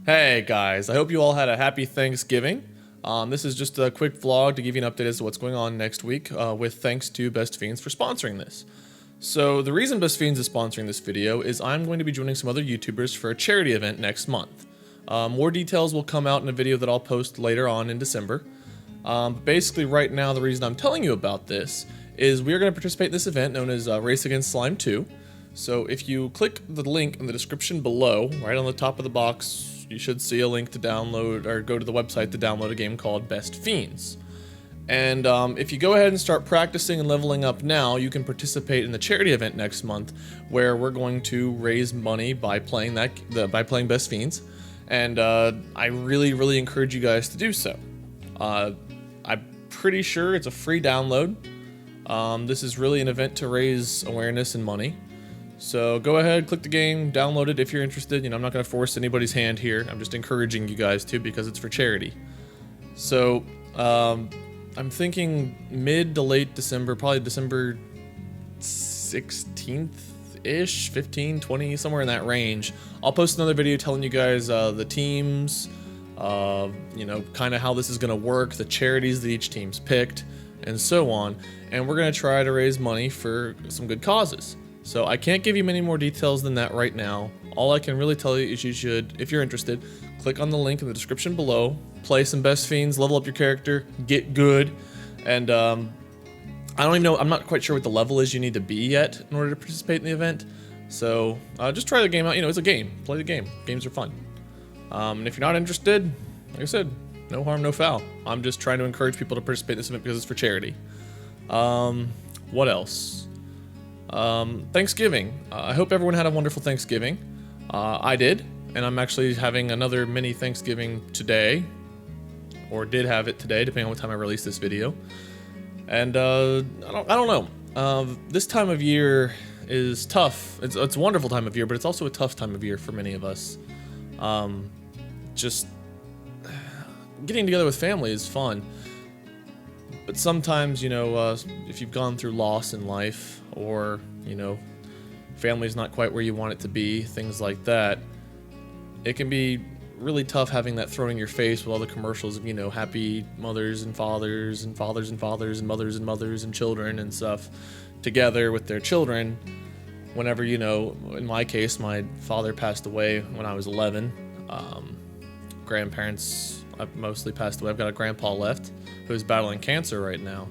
Hey guys, I hope you all had a happy Thanksgiving. This is just a quick vlog to give you an update as to what's going on next week, with thanks to Best Fiends for sponsoring this. So the reason Best Fiends is sponsoring this video is I'm going to be joining some other YouTubers for a charity event next month. More details will come out in a video that I'll post later on in December. But basically right now the reason I'm telling you about this is we are going to participate in this event known as Race Against Slime 2. So if you click the link in the description below, right on the top of the box, you should see a link to download or go to the website to download a game called Best Fiends. And if you go ahead and start practicing and leveling up now, you can participate in the charity event next month, where we're going to raise money by playing Best Fiends. And I really encourage you guys to do so. I'm pretty sure it's a free download. This is really an event to raise awareness and money. So go ahead, click the game, download it if you're interested. I'm not going to force anybody's hand here. I'm just encouraging you guys to because it's for charity. So I'm thinking mid to late December, probably December 16th-ish, 15, 20, somewhere in that range. I'll post another video telling you guys the teams, kind of how this is going to work, the charities that each team's picked, and so on. And we're going to try to raise money for some good causes. So I can't give you many more details than that right now. All I can really tell you is you should, if you're interested, click on the link in the description below, play some Best Fiends, level up your character, get good, and I don't even know, I'm not quite sure what the level is you need to be yet in order to participate in the event. So just try the game out. It's a game. Play the game. Games are fun. And if you're not interested, like I said, no harm, no foul. I'm just trying to encourage people to participate in this event because it's for charity. What else? Thanksgiving. I hope everyone had a wonderful Thanksgiving. I did, and I'm actually having another mini Thanksgiving today, or did have it today, depending on what time I release this video. And I don't know. This time of year is tough. It's a wonderful time of year, but it's also a tough time of year for many of us. Just getting together with family is fun. But sometimes, if you've gone through loss in life, or, family's not quite where you want it to be, things like that, it can be really tough having that thrown in your face with all the commercials of, happy mothers and fathers and fathers and fathers and mothers and mothers and children and stuff together with their children. Whenever, in my case, my father passed away when I was 11. Grandparents mostly passed away. I've got a grandpa left who's battling cancer right now.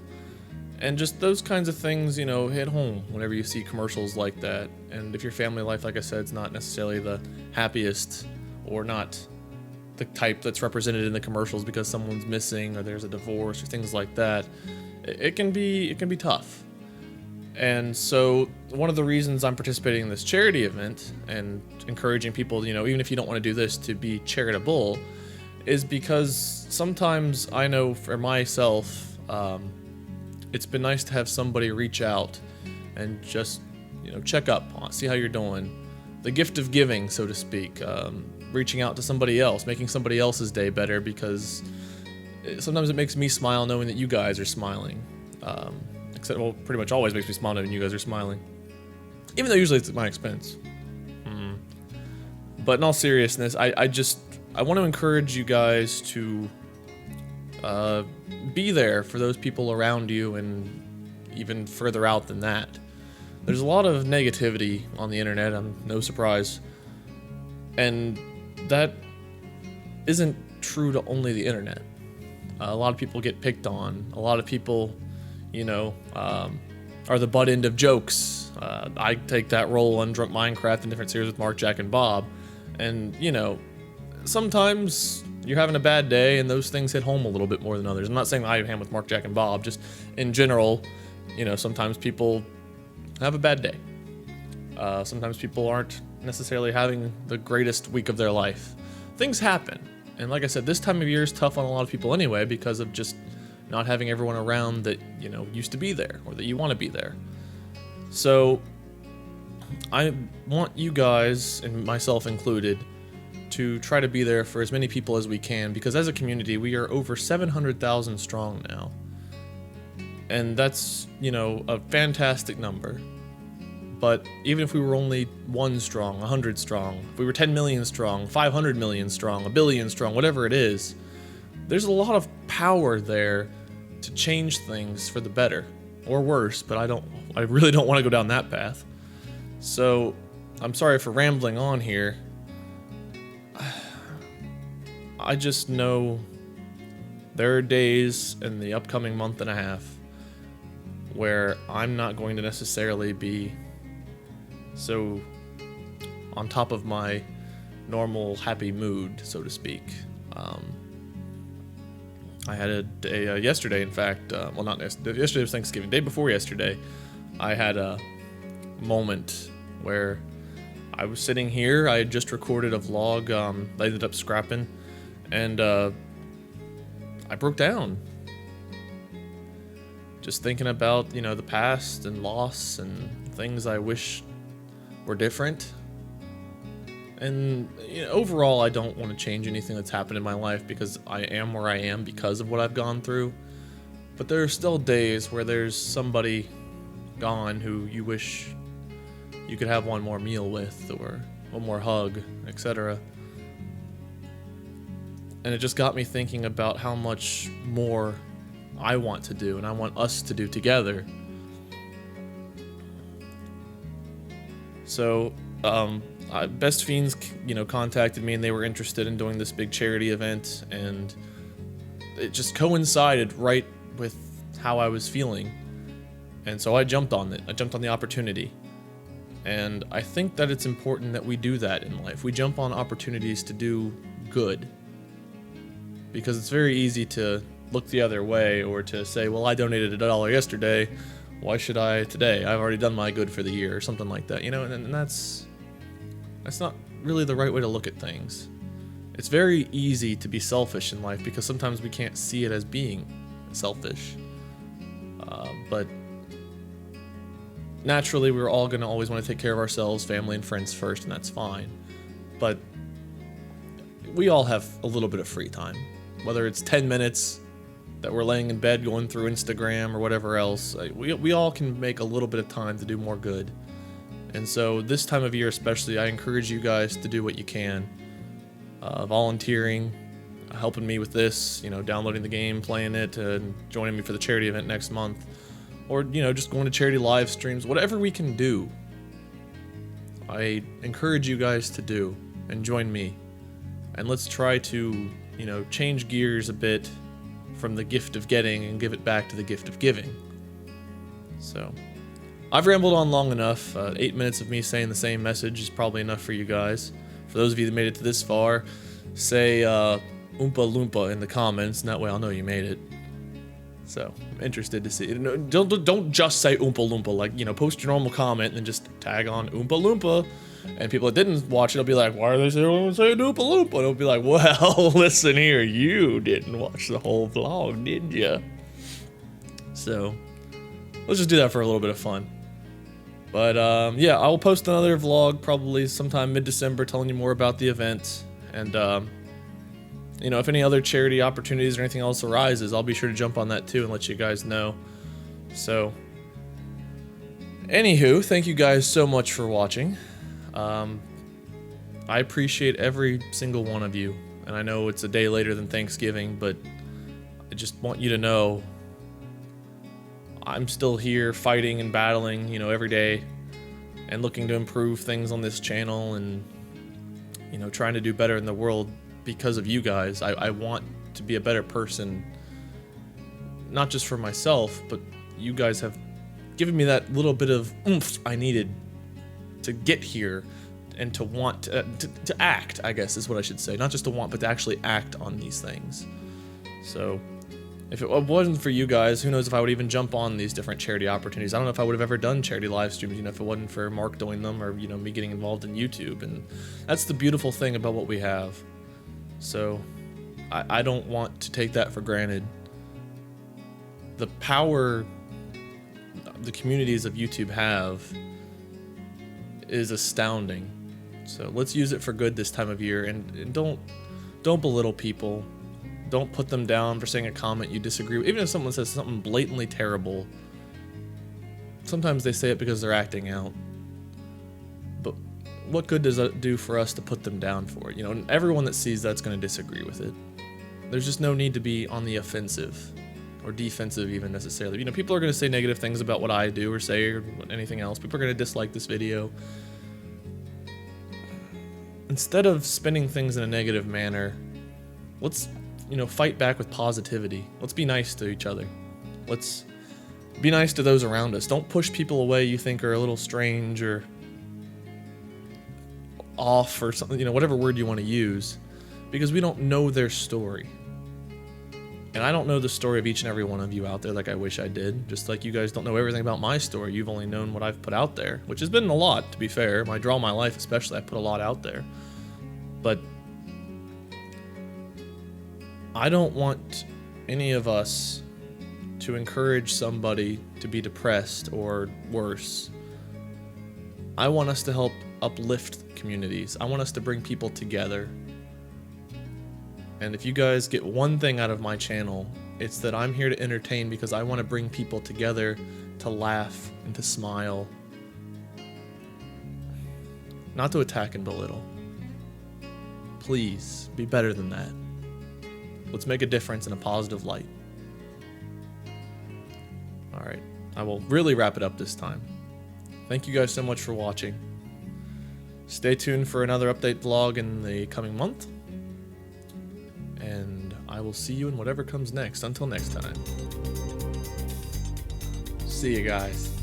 And just those kinds of things, hit home whenever you see commercials like that. And if your family life, like I said, is not necessarily the happiest, or not the type that's represented in the commercials because someone's missing or there's a divorce or things like that, it can be tough. And so one of the reasons I'm participating in this charity event and encouraging people, even if you don't want to do this, to be charitable, is because sometimes I know for myself, it's been nice to have somebody reach out and just, check up, see how you're doing. The gift of giving, so to speak. Reaching out to somebody else, making somebody else's day better, because sometimes it makes me smile knowing that you guys are smiling. Pretty much always makes me smile knowing you guys are smiling. Even though usually it's at my expense. But in all seriousness, I want to encourage you guys to be there for those people around you, and even further out than that. There's a lot of negativity on the internet, no surprise. And that isn't true to only the internet. A lot of people get picked on. A lot of people, are the butt end of jokes. I take that role on Drunk Minecraft and different series with Mark, Jack, and Bob. And, sometimes you're having a bad day and those things hit home a little bit more than others. I'm not saying I am with Mark, Jack, and Bob, just in general, sometimes people have a bad day. Sometimes people aren't necessarily having the greatest week of their life. Things happen. And like I said, this time of year is tough on a lot of people anyway because of just not having everyone around that, used to be there or that you want to be there. So I want you guys, and myself included, to try to be there for as many people as we can, because as a community, we are over 700,000 strong now. And that's, a fantastic number. But even if we were only 1 strong, 100 strong, if we were 10 million strong, 500 million strong, 1 billion strong, whatever it is, there's a lot of power there to change things for the better or worse, but I really don't want to go down that path. So I'm sorry for rambling on here. I just know there are days in the upcoming month and a half where I'm not going to necessarily be so on top of my normal happy mood, so to speak. I had a day yesterday, in fact, well, not yesterday, yesterday was Thanksgiving, day before yesterday, I had a moment where I was sitting here. I had just recorded a vlog, I ended up scrapping, and I broke down. Just thinking about, you know, the past and loss and things I wish were different. And you know, overall, I don't want to change anything that's happened in my life because I am where I am because of what I've gone through. But there are still days where there's somebody gone who you wish you could have one more meal with or one more hug, etc. And it just got me thinking about how much more I want to do and I want us to do together. So, Best Fiends, you know, contacted me and they were interested in doing this big charity event, and it just coincided right with how I was feeling. And so I jumped on it. I jumped on the opportunity. And I think that it's important that we do that in life. We jump on opportunities to do good. Because it's very easy to look the other way or to say, well, I donated $1 yesterday. Why should I today? I've already done my good for the year or something like that, you know, and that's not really the right way to look at things. It's very easy to be selfish in life because sometimes we can't see it as being selfish. But naturally, we're all going to always want to take care of ourselves, family, and friends first, and that's fine. But we all have a little bit of free time, whether it's 10 minutes that we're laying in bed going through Instagram or whatever else. We all can make a little bit of time to do more good. And so this time of year especially, I encourage you guys to do what you can. Volunteering, helping me with this, you know, downloading the game, playing it, and joining me for the charity event next month. Or, you know, just going to charity live streams, whatever we can do. I encourage you guys to do and join me. And let's try to, you know, change gears a bit from the gift of getting and give it back to the gift of giving. So, I've rambled on long enough. 8 minutes of me saying the same message is probably enough for you guys. For those of you that made it to this far, say Oompa Loompa in the comments, and that way I'll know you made it. So, I'm interested to see. Don't just say Oompa Loompa. Like, you know, post your normal comment and then just tag on Oompa Loompa. And people that didn't watch it will be like, why are they saying Oompa Loompa? And it'll be like, well, listen here, you didn't watch the whole vlog, did ya? So, let's just do that for a little bit of fun. But, yeah, I will post another vlog probably sometime mid-December telling you more about the event. And, you know, if any other charity opportunities or anything else arises, I'll be sure to jump on that too and let you guys know. So, anywho, thank you guys so much for watching. I appreciate every single one of you. And I know it's a day later than Thanksgiving, but I just want you to know I'm still here fighting and battling, you know, every day and looking to improve things on this channel and, you know, trying to do better in the world because of you guys. I want to be a better person, not just for myself, but you guys have given me that little bit of oomph I needed to get here and to want to act, I guess is what I should say. Not just to want, but to actually act on these things. So, if it wasn't for you guys, who knows if I would even jump on these different charity opportunities. I don't know if I would have ever done charity live streams, you know, if it wasn't for Mark doing them or, you know, me getting involved in YouTube. And that's the beautiful thing about what we have. So, I don't want to take that for granted. The power the communities of YouTube have is astounding. So let's use it for good this time of year, and don't belittle people. Don't put them down for saying a comment you disagree with. Even if someone says something blatantly terrible, sometimes they say it because they're acting out. what good does it do for us to put them down for it? You know, everyone that sees that's going to disagree with it. There's just no need to be on the offensive or defensive even necessarily. You know, people are going to say negative things about what I do or say or anything else. People are going to dislike this video. Instead of spinning things in a negative manner, let's, you know, fight back with positivity. Let's be nice to each other. Let's be nice to those around us. Don't push people away you think are a little strange or off or something, you know, whatever word you want to use, because we don't know their story. And I don't know the story of each and every one of you out there like I wish I did. Just like you guys don't know everything about my story. You've only known what I've put out there, which has been a lot, to be fair. My Draw My Life especially, I put a lot out there. But I don't want any of us to encourage somebody to be depressed or worse. I want us to help uplift communities. I want us to bring people together. And if you guys get one thing out of my channel, it's that I'm here to entertain because I want to bring people together to laugh and to smile. Not to attack and belittle. Please, be better than that. Let's make a difference in a positive light. Alright, I will really wrap it up this time. Thank you guys so much for watching. Stay tuned for another update vlog in the coming month. And I will see you in whatever comes next. Until next time. See you guys.